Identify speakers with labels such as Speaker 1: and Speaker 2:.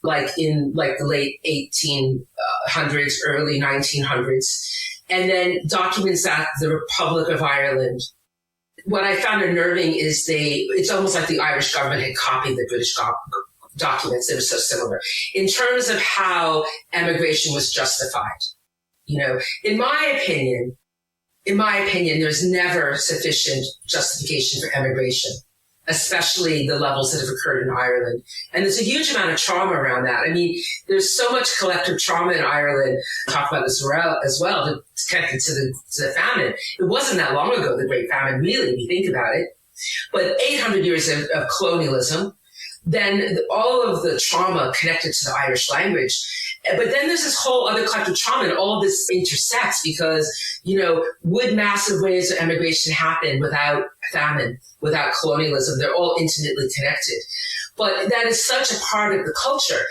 Speaker 1: like in like the late 1800s, early 1900s, and then documents that the Republic of Ireland. What I found unnerving is it's almost like the Irish government had copied the British documents. They were so similar in terms of how emigration was justified. You know, in my opinion, there's never sufficient justification for emigration, especially the levels that have occurred in Ireland. And there's a huge amount of trauma around that. I mean, there's so much collective trauma in Ireland. I'll talk about this as well, connected to the famine. It wasn't that long ago, the Great Famine, really, if you think about it. But 800 years of colonialism, then all of the trauma connected to the Irish language. But then there's this whole other collective trauma, and all of this intersects because, you know, would massive waves of emigration happen without famine, without colonialism? They're all intimately connected. But that is such a part of the culture.